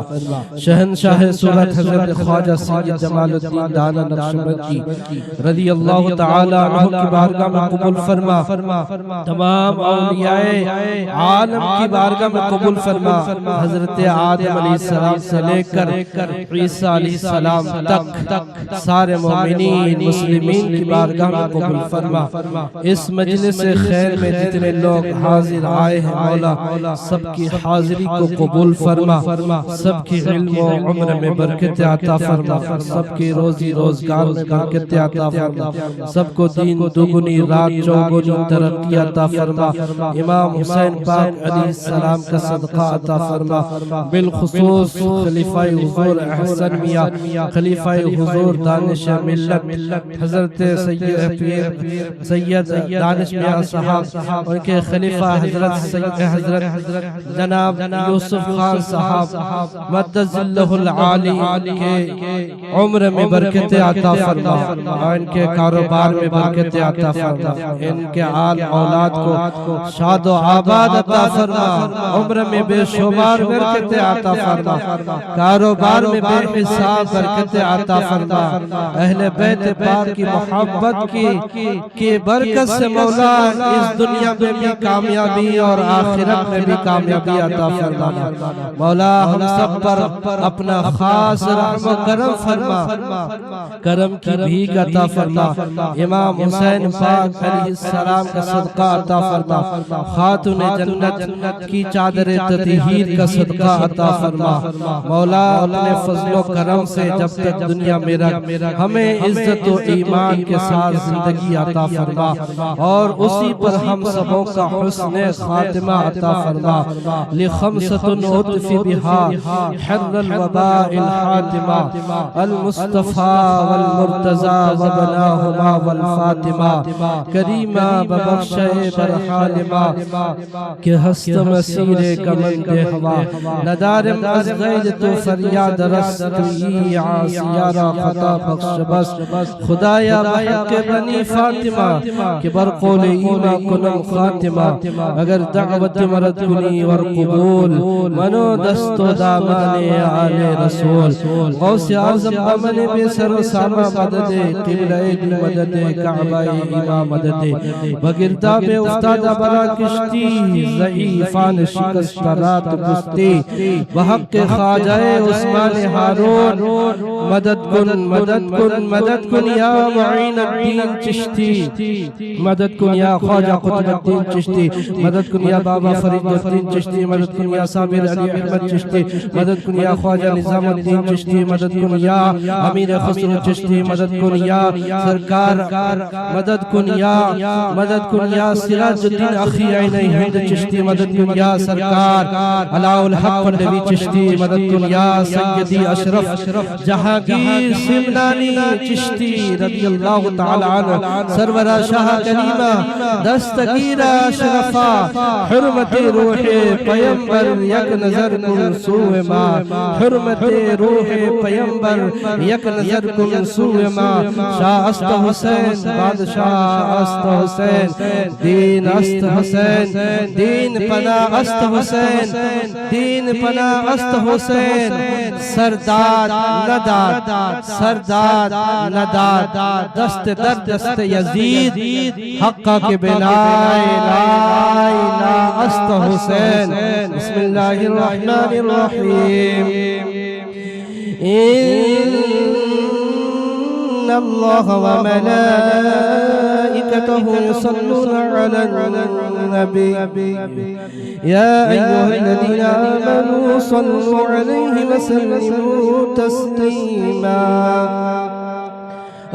शहंशाह सूरत हज़रत ख्वाजा सैयद जमालुद्दीन दाना नक्शबंदी रज़ियल्लाहु ताला अन्हु की बारगाह में कबूल फरमा। तमाम औलियाए आलम की बारगाह में कबूल फरमा। हज़रत आदम अलैहिस्सलाम से लेकर ईसा अलैहिस्सलाम तक सारे मोमिनीन मुस्लिमीन की बारगाह में कबूल फरमा। इस मजलिस खैर में जितने लोग हाजिर आए हैं मौला, सबकी हाजिरी को कबूल फरमा। सबकी इल्म व उम्र में बरकत अता फरमा। सबकी रोजी रोजगार में बरकत अता फरमा। सबको दीन दुगुनी रात चौगुनी तरक्की अता फरमा। इमाम हुसैन पाक अलैहिस्सलाम का सदका अता फरमा। बिलखुसूस खलीफाए हुजूर अहसन मियां, खलीफाए हुजूर दानिश मिल्लत हजरत सैयद दानिश मियां साहब, उनके खलीफा हजरत जनाब यूसुफ खान साहब मद्दज़िल्लहुल आली के उम्र में बरकत अता फरमा और इनके कारोबार में बरकत अता फरमा। इनके आल औलाद को शाद व आबाद अता फरमा। उम्र में बेशुमार बरकत अता फरमा। कारोबार में बेहिसाब बरकत अता फरमा। अहले बैत पाक की मोहब्बत की बरकत से मौला इस दुनिया में भी कामयाबी और आखिरत में भी कामयाबी अता फरमाना। मौला हम सब पर अपना खास रहम करम फरमा, करम की भीख अता फरमा। इमाम हुसैन पाक अलैहिस्सलाम का सदका अता फरमा। खातून जन्नत की चादर ततहीर का सदका अता फरमा। मौला अपने फजलो करम से जब तक दुनिया में रख हमें इज्जत और ईमान के साथ जिंदगी अता फरमा और उसी पर हम सबों का हुस्न खातिमा अता फरमा। लिखमसतुन उतफी बिहा हर्रल वबाइल हातिमा अल मुस्तफा वल मुर्तजा व बनाहुमा वल फातिमा करीमा बबख्शे बरहालिमा के हस्त मसीरे कमंदे हवा नदारम अज गैर तो फरियाद रस तुई आसियारा खता बख्श बस खुदाया बहक बनी फातिमा के बरक़ौल ईमा कुनम खातिमा अगर दावत मरद कुनी वर कबूल मनो दस्तो दामाने आले रसूल गौसे आज़म अमन बेसर सामा मददे क़िबले दी मददे काबा इमा मददे बगिरदा बे उस्ताद बरा किश्ती ज़ईफान शिकस्त रात कुश्ती बहक के ख्वाजाए उस्मान हारून मदद कुन या मुईनुद्दीन चिश्ती मदद कुन या ख्वाजा कुतुबुद्दीन चिश्ती मदद कुन या बाबा फरीदुद्दीन चिश्ती मदद कुन या साबिर अली अहमद चिश्ती मदद कुन या ख्वाजा निजामुद्दीन चिश्ती मदद कुन या अमीर खुसरो चिश्ती मदद कुन या सरकार मदद कुन या सिराजुद्दीन अखी ऐन हिंद चिश्ती मदद कुन या सरकार अलाउल हक पल्लवी चिश्ती मदद कुन या सय्यदी अशरफ जहांगीर सिमनानी चिश्ती रदियल्लाहु तआला अन्हु सरवरा शाह करीमा दस्तगीरा अशरफा हुर्मते रूहे पैगंबर यक नजर कुन सूए मा हुर्मते रूहे पैगंबर यक नजर कुन सूए मा शाह अस्त हुसैन बादशाह अस्त हुसैन दीन अस्त हुसैन दीन पना अस्त हुसैन दीन पना अस्त हुसैन सरदार नदाद दस्त दर दस्त यजीद हक्का के बिलाए ला अस्त हुसैन बिस्मिल्लाहिर रहमानिर रहीम इन्नल्लाह व मलाइकतहु युसल्लूना अलन नबी या अय्युहल्लज़ीना आमनू सल्लू अलैहि व सल्लिमू तस्लीमा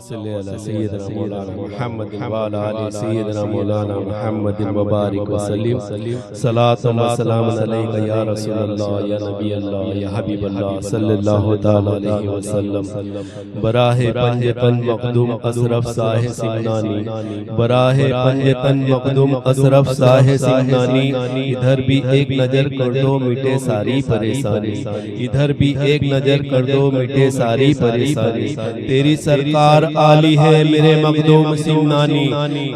सल्ली अला सय्यिदना मौलाना मुहम्मद व अला आलि सय्यिदना मौलाना मुहम्मद व बारिक व सल्लिम सलातु व सलाम अलैका या रसूल अल्लाह या नबी अल्लाह या हबीब अल्लाह सल्लल्लाहु तआला अलैहि वसल्लम बराहे पंजतन मखदूम अशरफ साहे सिमनानी बराहे पंजतन मखदूम अशरफ साहे सिमनानी इधर भी एक नजर कर दो मिटे सारी परेशानी इधर भी एक नजर कर दो मिटे सारी परेशानी तेरी सरकार आली है मेरे मखदूम सिमनानी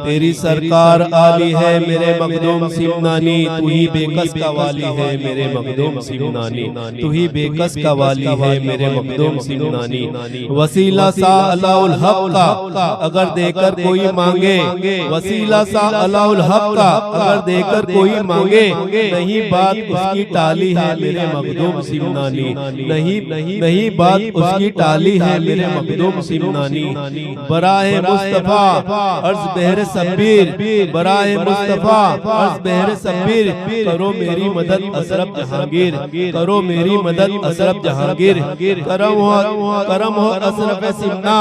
तेरी सरकार आली है मेरे मखदूम सिमनानी तू ही बेकस का वाली है मेरे मखदूम सिमनानी तू ही बेकस का वाली है मेरे मखदूम सिमनानी वसीला सा अलाउल हक का अगर देकर कोई मांगे वसीला सा अलाउल हक का अगर देकर कोई मांगे नहीं बात उसकी टाली है मेरे मखदूम सिमनानी नहीं बात उसकी टाली है मेरे मखदूम सिमनानी बराए मुस्तफा अर्ज बहर सब्बीर बराए मुस्तफा अर्ज बहर सब्बीर करो मेरी मदद अशरफ जहांगीर करो मेरी मदद अशरफ जहांगीर करम हो अशरफ सिमना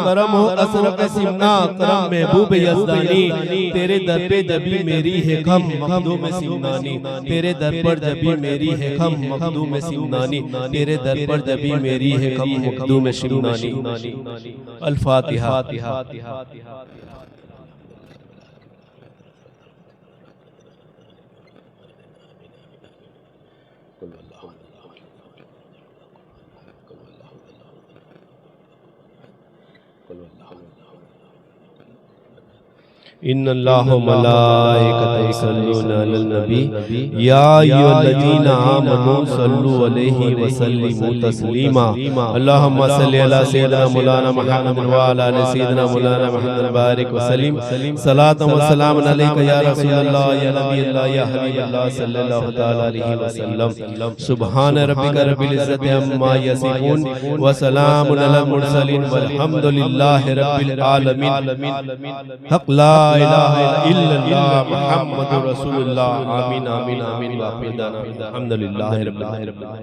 करम हो अशरफ सिमना करम महबूब यज़दानी तेरे दर पे जबी मेरी है कम मखदूम सिमनानी तेरे दर पर जबी मेरी है कम मखदूम सिमनानी तेरे दर पर जबी मेरी है कम मखदूम सिमनानी अल-फातिहा इन्नल्लाह व मलाइकतहु यसल्लूना अलन नबी या अय्युहल्लज़ीना आमनू सल्लु अलैहि व सल्लिमू तस्लीमा अल्लाहुम्मा सल्लि अला सय्यिदिना मौलाना मुहम्मद व अला आलि सय्यिदिना मौलाना मुहम्मद बारिक व सल्लिम सलातन व सलाम अलैका या रसूलल्लाह या नबी अल्लाह या हबीब अल्लाह सल्लल्लाहु तआला अलैहि वसल्लम सुब्हान रब्बिका रब्बिल इज्जति अम्मा यसिफून व सलामुन अलल मुरसलीन वल्हम्दुलिल्लाहि रब्बिल आलमीन हक ला इलाहा इल्लल्लाह मुहम्मदुर रसूलुल्लाह आमीन आमीन आमीन व आखिर दाना अल्हम्दुलिल्लाहि रब्बिल आलमीन।